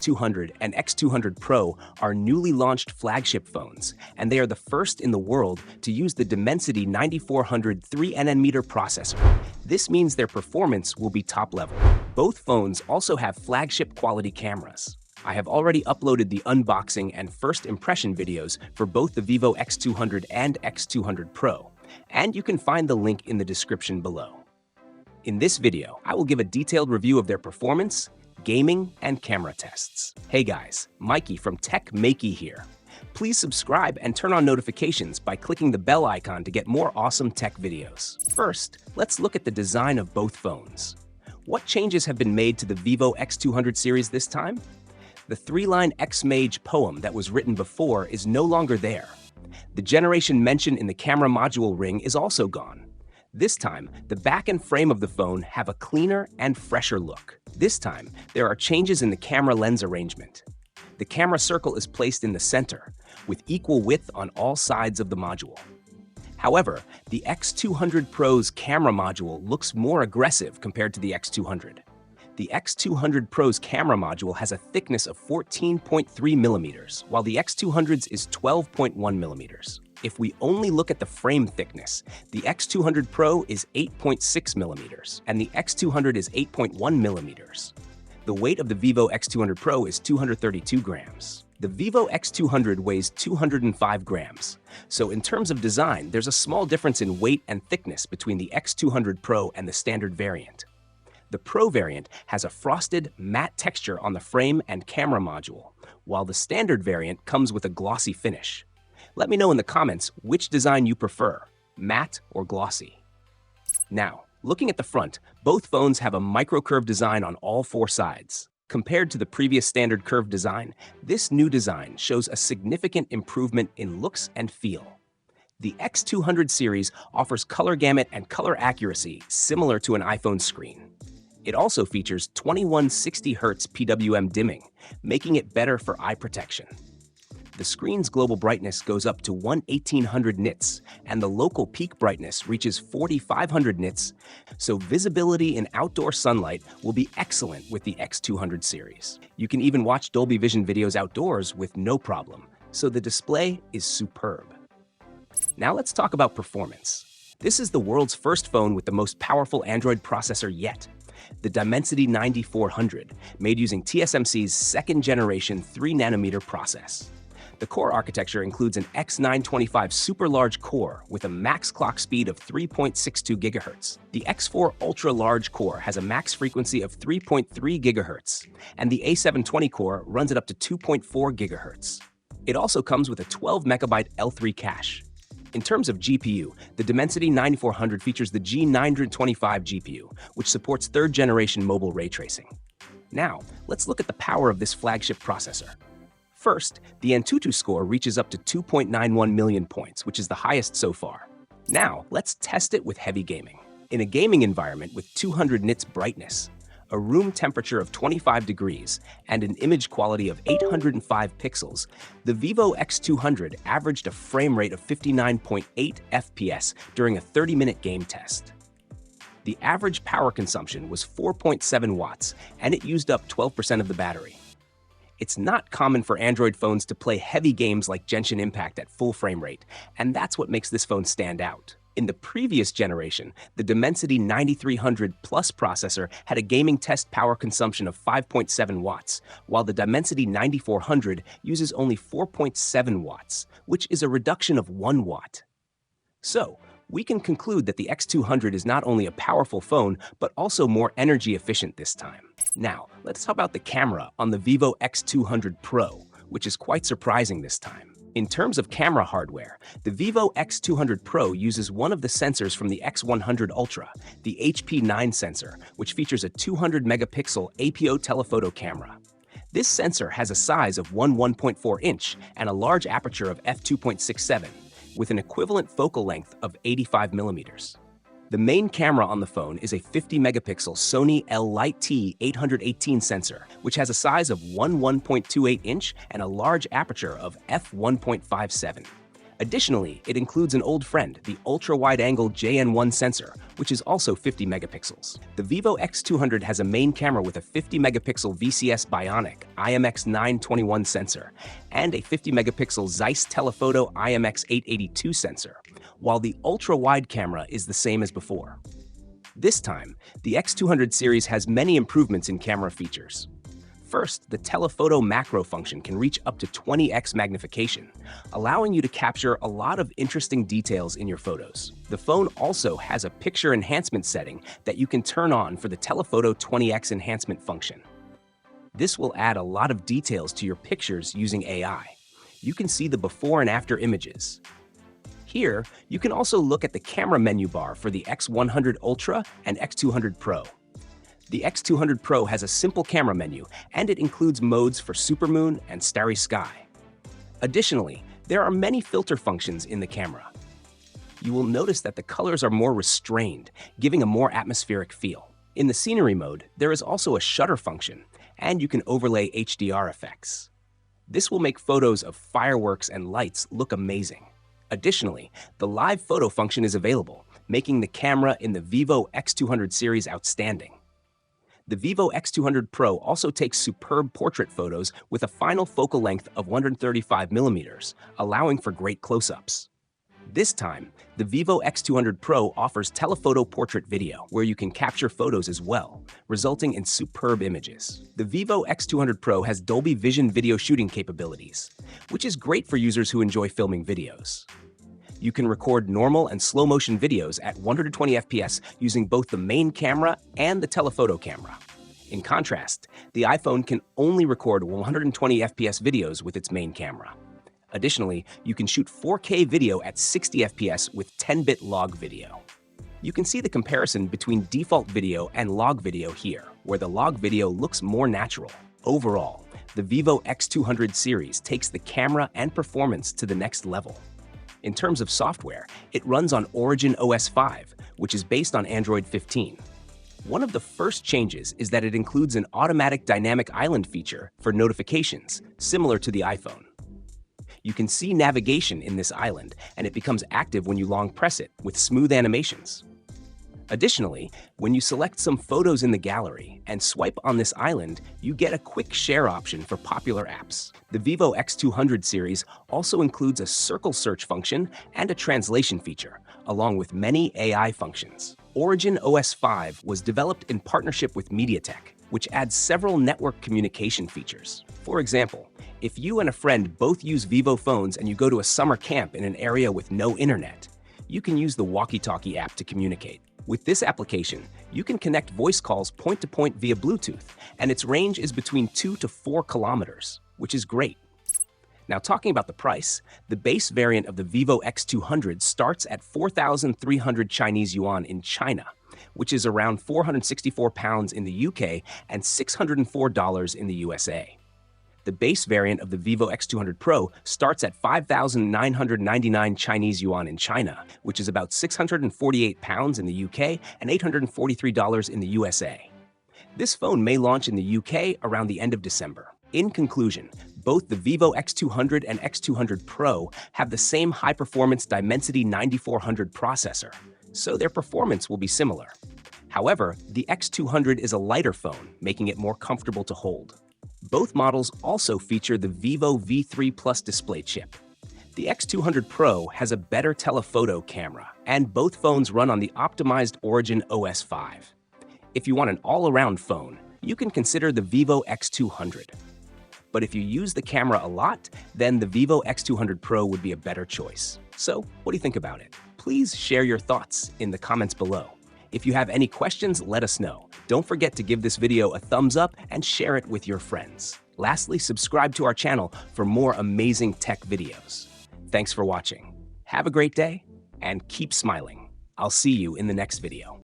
X200 and X200 Pro are newly launched flagship phones, and they are the first in the world to use the Dimensity 9400 3nm processor. This means their performance will be top level. Both phones also have flagship quality cameras. I have already uploaded the unboxing and first impression videos for both the Vivo X200 and X200 Pro, and you can find the link in the description below. In this video, I will give a detailed review of their performance, gaming, and camera tests. Hey guys, Maiky from techmaiky here. Please subscribe and turn on notifications by clicking the bell icon to get more awesome tech videos. First, let's look at the design of both phones. What changes have been made to the Vivo X200 series this time? The three-line X-Mage poem that was written before is no longer there. The generation mentioned in the camera module ring is also gone. This time, the back and frame of the phone have a cleaner and fresher look. This time, there are changes in the camera lens arrangement. The camera circle is placed in the center, with equal width on all sides of the module. However, the X200 Pro's camera module looks more aggressive compared to the X200. The X200 Pro's camera module has a thickness of 14.3 millimeters, while the X200's is 12.1 millimeters. If we only look at the frame thickness, the X200 Pro is 8.6 millimeters, and the X200 is 8.1 millimeters. The weight of the Vivo X200 Pro is 232 grams. The Vivo X200 weighs 205 grams, so in terms of design, there's a small difference in weight and thickness between the X200 Pro and the standard variant. The Pro variant has a frosted, matte texture on the frame and camera module, while the standard variant comes with a glossy finish. Let me know in the comments which design you prefer, matte or glossy. Now, looking at the front, both phones have a micro-curved design on all four sides. Compared to the previous standard curved design, this new design shows a significant improvement in looks and feel. The X200 series offers color gamut and color accuracy similar to an iPhone screen. It also features 2160Hz PWM dimming, making it better for eye protection. The screen's global brightness goes up to 1800 nits, and the local peak brightness reaches 4500 nits, so visibility in outdoor sunlight will be excellent with the X200 series. You can even watch Dolby Vision videos outdoors with no problem, so the display is superb. Now let's talk about performance. This is the world's first phone with the most powerful Android processor yet, the Dimensity 9400, made using TSMC's second-generation 3nm process. The core architecture includes an X925 super large core with a max clock speed of 3.62 GHz. The X4 ultra large core has a max frequency of 3.3 GHz, and the A720 core runs it up to 2.4 GHz. It also comes with a 12 MB L3 cache. In terms of GPU, the Dimensity 9400 features the G925 GPU, which supports third-generation mobile ray tracing. Now, let's look at the power of this flagship processor. First, the Antutu score reaches up to 2.91 million points, which is the highest so far. Now, let's test it with heavy gaming. In a gaming environment with 200 nits brightness, a room temperature of 25 degrees, and an image quality of 805 pixels, the Vivo X200 averaged a frame rate of 59.8 FPS during a 30-minute game test. The average power consumption was 4.7 watts, and it used up 12% of the battery. It's not common for Android phones to play heavy games like Genshin Impact at full frame rate, and that's what makes this phone stand out. In the previous generation, the Dimensity 9300 Plus processor had a gaming test power consumption of 5.7 watts, while the Dimensity 9400 uses only 4.7 watts, which is a reduction of 1 watt. So, we can conclude that the X200 is not only a powerful phone, but also more energy efficient this time. Now, let's talk about the camera on the Vivo X200 Pro, which is quite surprising this time. In terms of camera hardware, the Vivo X200 Pro uses one of the sensors from the X100 Ultra, the HP9 sensor, which features a 200-megapixel APO telephoto camera. This sensor has a size of 1.4 inch and a large aperture of f2.67, with an equivalent focal length of 85 millimeters. The main camera on the phone is a 50-megapixel Sony L-Lite T818 sensor, which has a size of 1.28 inch and a large aperture of f1.57. Additionally, it includes an old friend, the ultra-wide-angle JN1 sensor, which is also 50 megapixels. The Vivo X200 has a main camera with a 50-megapixel VCS Bionic IMX921 sensor and a 50-megapixel Zeiss Telephoto IMX882 sensor, while the ultra-wide camera is the same as before. This time, the X200 series has many improvements in camera features. First, the telephoto macro function can reach up to 20x magnification, allowing you to capture a lot of interesting details in your photos. The phone also has a picture enhancement setting that you can turn on for the telephoto 20x enhancement function. This will add a lot of details to your pictures using AI. You can see the before and after images. Here, you can also look at the camera menu bar for the X100 Ultra and X200 Pro. The X200 Pro has a simple camera menu, and it includes modes for supermoon and starry sky. Additionally, there are many filter functions in the camera. You will notice that the colors are more restrained, giving a more atmospheric feel. In the scenery mode, there is also a shutter function, and you can overlay HDR effects. This will make photos of fireworks and lights look amazing. Additionally, the live photo function is available, making the camera in the Vivo X200 series outstanding. The Vivo X200 Pro also takes superb portrait photos with a final focal length of 135mm, allowing for great close-ups. This time, the Vivo X200 Pro offers telephoto portrait video, where you can capture photos as well, resulting in superb images. The Vivo X200 Pro has Dolby Vision video shooting capabilities, which is great for users who enjoy filming videos. You can record normal and slow-motion videos at 120 FPS using both the main camera and the telephoto camera. In contrast, the iPhone can only record 120 FPS videos with its main camera. Additionally, you can shoot 4K video at 60 FPS with 10-bit log video. You can see the comparison between default video and log video here, where the log video looks more natural. Overall, the Vivo X200 series takes the camera and performance to the next level. In terms of software, it runs on Origin OS 5, which is based on Android 15. One of the first changes is that it includes an automatic dynamic island feature for notifications, similar to the iPhone. You can see navigation in this island, and it becomes active when you long press it with smooth animations. Additionally, when you select some photos in the gallery and swipe on this island, you get a quick share option for popular apps. The Vivo X200 series also includes a circle search function and a translation feature, along with many AI functions. Origin OS 5 was developed in partnership with MediaTek, which adds several network communication features. For example, if you and a friend both use Vivo phones and you go to a summer camp in an area with no internet, you can use the walkie-talkie app to communicate. With this application, you can connect voice calls point-to-point via Bluetooth, and its range is between 2 to 4 kilometers, which is great. Now, talking about the price, the base variant of the Vivo X200 starts at 4,300 Chinese yuan in China, which is around £464 in the UK and $604 in the USA. The base variant of the Vivo X200 Pro starts at 5,999 Chinese yuan in China, which is about £648 in the UK and $843 in the USA. This phone may launch in the UK around the end of December. In conclusion, both the Vivo X200 and X200 Pro have the same high-performance Dimensity 9400 processor, so their performance will be similar. However, the X200 is a lighter phone, making it more comfortable to hold. Both models also feature the Vivo V3 Plus display chip. The X200 Pro has a better telephoto camera, and both phones run on the optimized Origin OS 5. If you want an all-around phone, you can consider the Vivo X200. But if you use the camera a lot, then the Vivo X200 Pro would be a better choice. So, what do you think about it? Please share your thoughts in the comments below. If you have any questions, let us know. Don't forget to give this video a thumbs up and share it with your friends. Lastly, subscribe to our channel for more amazing tech videos. Thanks for watching. Have a great day and keep smiling. I'll see you in the next video.